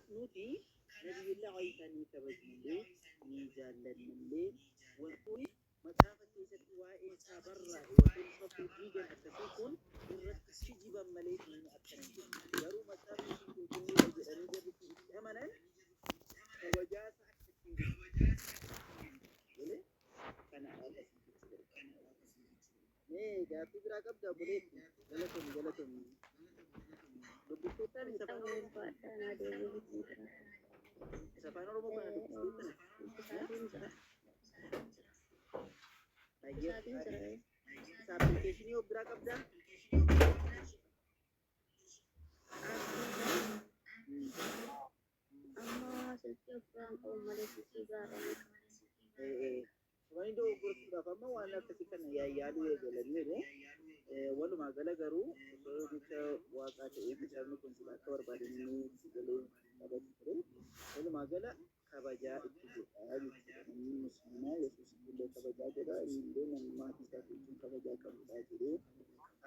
kanaaf nuti nabiyullah Aisanii kabajnillee ni jaallannillee wantoonni macaafa keessatti waa'ee isaa barraa'e wantoonni saffuu diigan akkasii kun irratti kijiban malee inni akkana hin jedhu garuu macaafni kun qulqulluudha jedhanii jarri kun itti amanan kabajaasa akkasiin jedhu kana gaaffii biraa qabda buleetti galatoomii dubbistootaan isa afaan oromoo kana dubbistootaan isa appilikeeshinii of biraa qabda amma silkii of biraan qabu malee silkii biraadhaan Wani do gurguudhaaf amma waan akkasii kana yaaduu eegalaniiru walumaa gala garuu osoo jecha waaqaa ta'ee macaafni kun sila akka barbaadanii galee qabatu ture walumaa gala kabajaa itti godhaa jechuudha namni musliimaa yesuus illee kabajaa godha illee namni maatii isaa wajjin kabajaa qabudha jedhee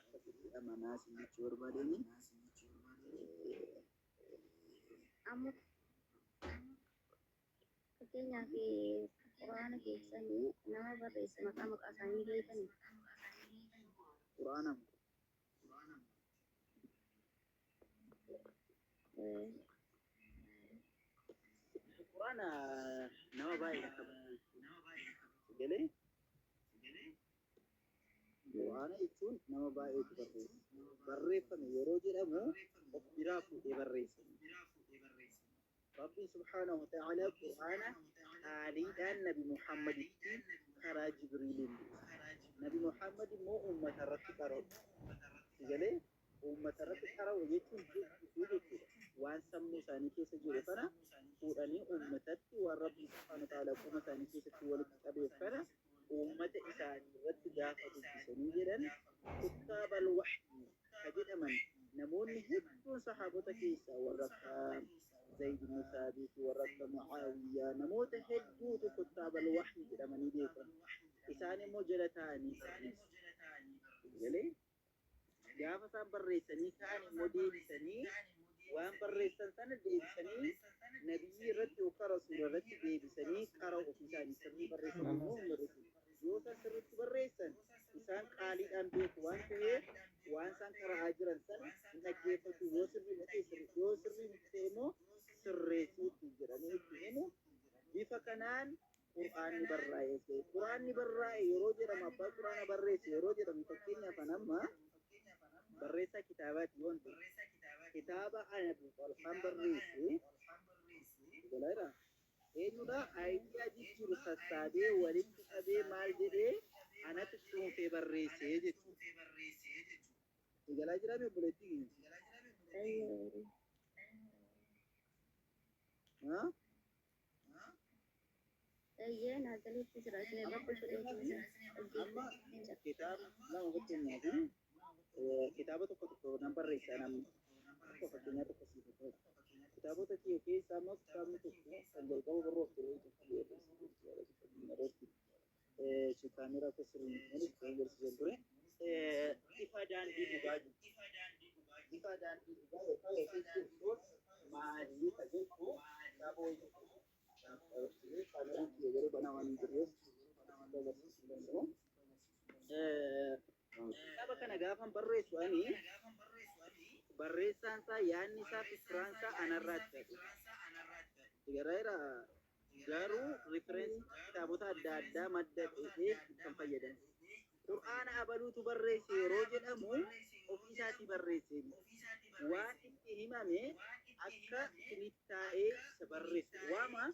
akkasitti amanaa jechuu barbaadanii amma fakkeenyaaf quraana keessanii nama barreesse maqaa isaanii beekani quraana nama baay'ee qaba galee quraana jechuun nama baay'eetu barreeffame yeroo jedhamu of biraa fuudhee barreesse Rabbi subhanahu wa ta'ala quraana haaliidhaan nabi Muhammaditti karaa Jibriiliin nabi Muhammad immoo uummata irratti qara'u galee uummata irratti qara'u jechuun jechuudha waan sammuu isaanii keessa jiru kana fuudhanii uummatatti waan Rabbi subhanahu wa ta'ala qoma isaanii keessatti walitti qabeef kana uummata isaanii irratti gaafa dubbisanii jedhan kitaabal wahyi ka jedhaman namoonni hedduun sahaabota keessaa warra akka زيد بن ثابت ورد معاوية نموت هدوت كتاب الوحي كده من يديكم إساني مجلتاني يلي جافة سان بريساني كاني مدين ساني وان بريسان سان ديب ساني نبي رد وكرسول رد ديب ساني كارو وفيساني ساني بريسان مهم بريسان يوسا سرد بريسان إسان قالي أنبيك وان كوير وان سان كرا عجران سان نجيفة يوسر بمتسر يوسر بمتسيمو sirreessuutti jedhanii itti himu bifa kanaan quraanni barraa'e yeroo jedhamu abbaa quraana barreesse yeroo jedhamu fakkeenyaaf amma barreessaa kitaabaati wanti kitaaba anabi qalfan barreesse galaira eenyudha aayidiyaa jijjiiru sassaabee walitti qabee maal jedhee anatu dhuunfee barreesse jechuudha galaa jiraame buletti Iya, nanti kita cerita apa sudah amma kitaaba lama fakkeenyaaf kitaaba tokko nambar reessanam tokko fakkeenyaa tokko siifatu kitaabota keessaa ammoo kitaabni tokko kan jalqaba barreeffame kaamera akka sirriin kan agarsiisan ture ifa daandii dhugaa ifa daandii dhugaa yookaan maallii qajeelchu kitaaba wayii kitaaba kana gaafan barreessu ani barreessaan isaa yaadni isaa fikiraan isaa anarraatti garaira garuu riferensi kitaabota adda addaa madda ta'ee kan fayyadamu qur'aana abaluutu barreesse yeroo jedhamu ofii isaatii barreesse waan itti himame akka sinittaa'ee isa barreesse waama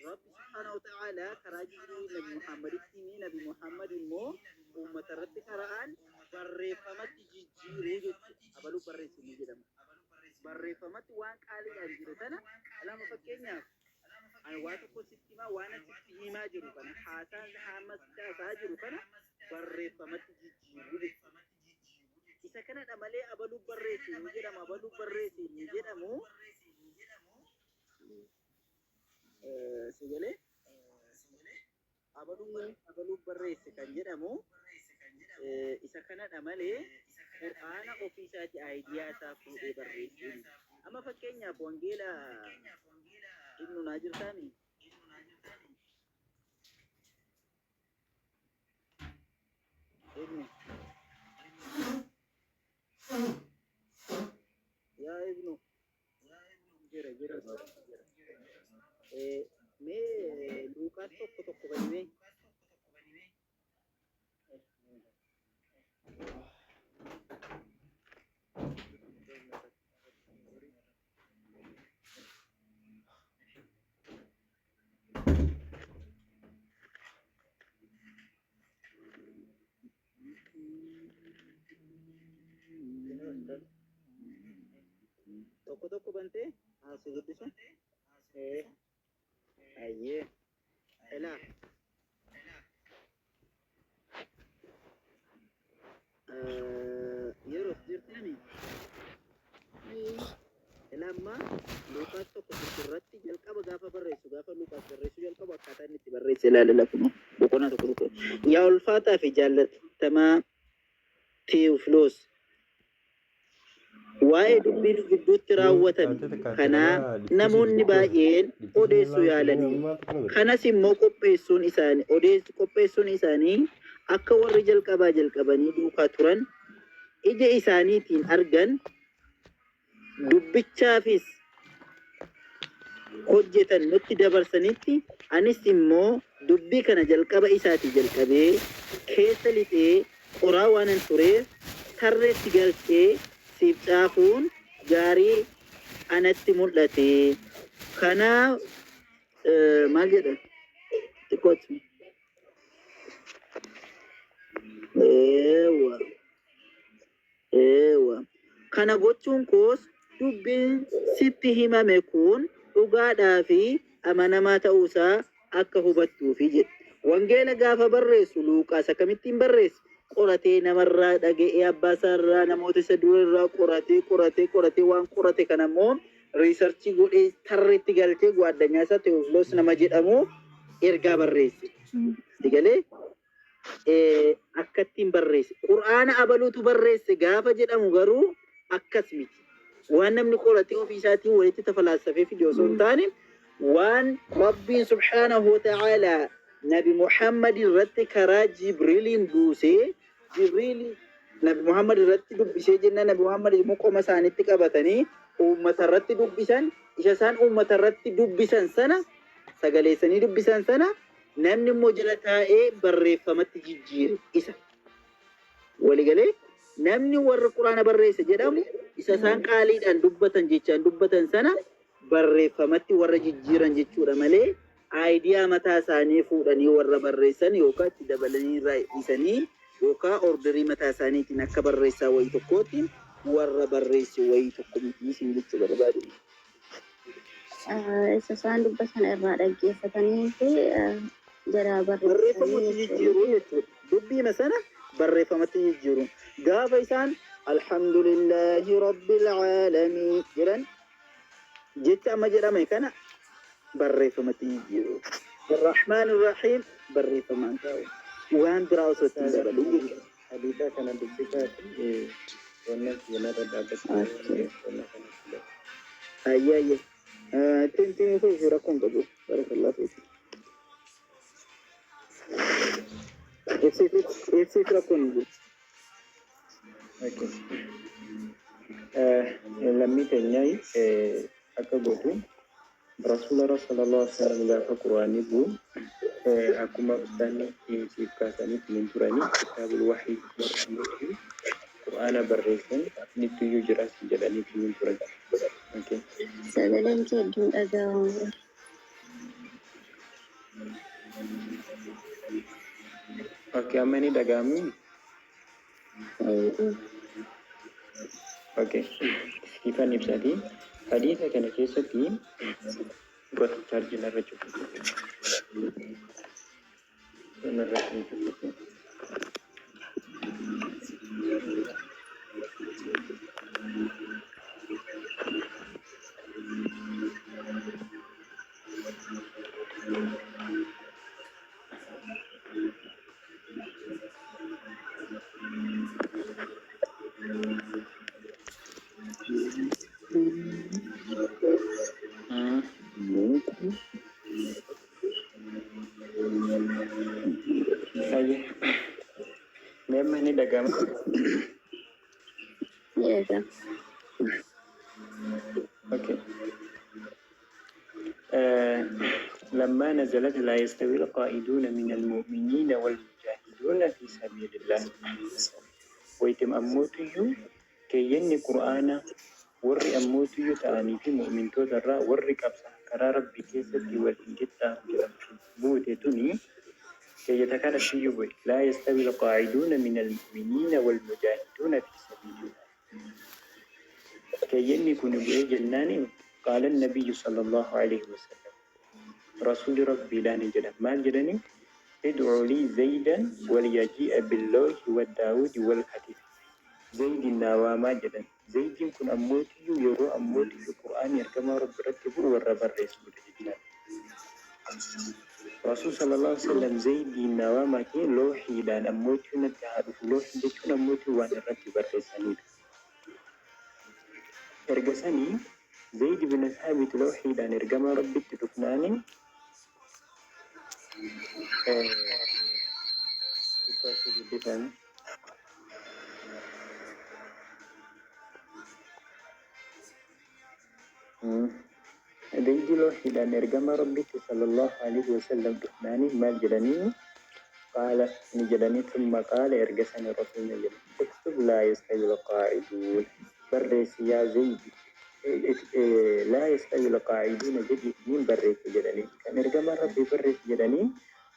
rabbi subhanahu wa ta'ala karaa jibriil nabi muhammaditti nabi muhammad immoo uummata irratti kara'an barreeffamatti jijjiiruu jechuudha abaluu barreesse ni jedhama barreeffamatti waan qaaliidhaan jiru sana lama fakkeenyaaf ani waa tokko sitti himaa waan asitti himaa jiru kana haasaan haasaa jiru kana barreeffamatti jijjiiruu jechuudha isa kanadha malee abaluu barreesse ni jedhama abaluu barreesse ni jedhamu sagalee abaluu barreesse kan jedhamu isa kanadha malee qur'aana ofii isaati aayidiyaa isaa fuudhee barreesse أما فكينا بوانجيلا ابن ناجر ثاني ابن يا ابن جرى جرى مي لوكاس توكو توكو بني توكو توكو بنتي سيدي سو أيه لا يروس جرتني لما لوكاس توكو سرتي جلكا بغافا بريسو غافا لوكاس بريسو جلكا بكاتا نتي بريس لا لا كنو بكونا توكو يا الفاتا في جالت تما تيوفلوس waa'ee dubbiin gidduutti raawwatame kana namoonni baay'een odeessuu yaalanii kanas immoo qopheessuun isaanii akka warri jalqabanii duukaa turan ija isaaniitiin argan dubbichaafis hojjetan nutti dabarsanitti anis immoo dubbii kana jalqaba isaatii jalqabee keessa lixee qoraa waanan tureef tarreetti galchee siif caafuun gaarii anatti mul'ate. Kanaaf maal jedha xiqqootti kana gochuun koos dubbiin sitti himame kun dhugaadhaa fi amanamaa ta'uusaa akka hubattuufi jedhe. Wangeela gaafa barreessu Luuqaas akkamittiin barreesse? qoratee namarraa dhaga'ee abbaa isaarraa namoota isa durarraa qoratee waan qorate kana immoo riisarchii godhee tarreetti galchee addunyaa isaa Tewofiloos nama jedhamu ergaa barreesse. Digalee akkattiin barreesse. Qur'aana abaluutu barreesse gaafa jedhamu garuu akkas miti. Waan namni qoratee ofii isaatiin walitti tafalaassafee fidee osoo hin taane waan Rabbiin subhaanahu wa ta'aalaa Nabi Muhammad irratti karaa Jibriiliin buusee Jibriil Nabi Muhammad irratti dubbisee jenna Nabi Muhammad immoo qoma isaaniitti qabatanii uummata irratti dubbisan isa isaan uummata irratti dubbisan sana sagaleessanii dubbisan sana namni immoo jala taa'ee barreeffamatti jijjiire isa waligalee namni warra Quraana barreesse jedhamu isa isaan qaaliidhaan dubbatan jechaan dubbatan sana barreeffamatti warra jijjiiran jechuudha malee Idea mataa isaanii fuudhanii warra barreessan yookaan itti dabalanii raayisanii yookaan orderii mataa isaaniitiin akka barreessaa wayii tokkootiin warra barreesse wayii tokko miti isin jechuu barbaadu. Isa isaan dubbatan irraa dhaggeeffatanii fi jara barreeffamatti jijjiiruu jechuudha. Dubbiima sana barreeffamatti jijjiiru. Gaafa isaan alhamdulillahi rabbil aalamiin jedhan jecha amma jedhame kana barreeffamatti jijjiiru. Ar-Rahmaan Ar-Rahiim barreeffamaan ta'u. Waan biraa osoo ittiin dabaluu jechuudha. Hadiisaa kana dubbisaati wannan yana da dabbata. Ayyaayye. Tintin fi rakkoon qabu. Barakallahu fiik. Ibsiif rakkoon jiru. Lammii keenyaa akka gootu Rasulullah sallallahu alaihi wasallam gaafa Quraanii bu'u akkuma ustaanni siif kaasanii ittiin turanii kitaabul wahii barreessanii Quraana barreessan nittiyyuu jiraas jedhanii ittiin turan. Sagaleen kee hedduun dhaga'amu. Oke, amma ni dhaga'amu? Oke, ifan ibsati. Hadiisa kana keessatti gosa chaarjii narra jiru. Narra jiru. دقام اوكي لما نزلت لا يستوي القائدون من المؤمنين والمجاهدون في سبيل الله ويتم أموتيو كي يني قرآن ورّي أموتيو تاني في مؤمن تودرّا ورّي كبسة كرا ربي كيستي والإنجتا بوتتني كي يتكالب فيه لا يستوي القاعدون من المؤمنين والمجاهدون في سبيل الله كي يني كن جناني قال النبي صلى الله عليه وسلم رسول ربي لا نجد ما جدني ادعوا لي زيدا وليجيء باللوح والداود والحديث زيد النوامى جدا زيد كن أموتي يرو أموتي القرآن يركما رب رتبه والرب الرئيس بجدنا رسول صلى الله عليه وسلم زيد النوامى كي لوحي لان أموتي نتعرف لوحي جتون أموتي وانا رتب الرئيساني إرقساني زيد بن ثابت لوحي لان إرقما رب تدفناني زيد لوحي لان إرقما رب صلى الله عليه وسلم تدفناني ما جلني قال نجلني ثم قال إرقساني رسول نجل اكتب لا يستوي القاعدون برس يا زيد لا يستوي القاعدون جدي من برس جلني كان إرقما ربي برس جلني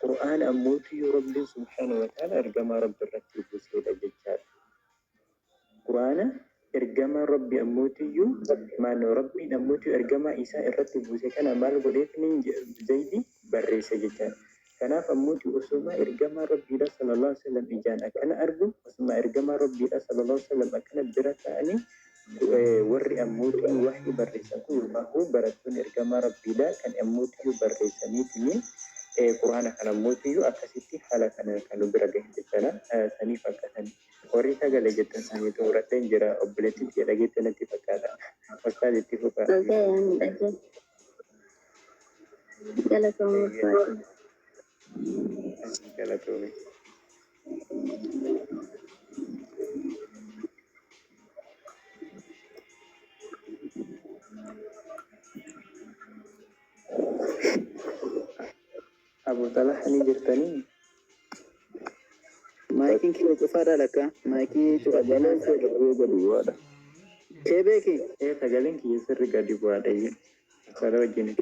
قرآن أموتي ربي سبحانه وتعالى إرقما ربي الرتب سيدة ججال قرآن إرقما ربي أموتي ما ربي أموتي إرقما إساء الرتب سيكون مال قديتني زيدي برس ججال كان أموتي أسوما إرقما ربي صلى الله عليه وسلم إجان أكنا أرجو أسوما إرقما ربي صلى الله عليه وسلم أكنا برتاني ورّي أموتي وحي برسكو فهو برتون إرقما ربي لا كان أموتي برسني تني قرآن كان أموتي أكسيتي حالا كانوا برقه جتنا سني فكتن ورّي تقل جتن سني تورتين جرا أبلتي جرا جتنا تفكاتا أستاذ اتفاقا Galatomi. Abu Talha ni jirtani. Maikin kilo kufada laka, maiki Sagaleen kee gadi bu'aadha. kebeki. Sagaleen kiyya sirri gadi bu'aadha. Sara wajjin.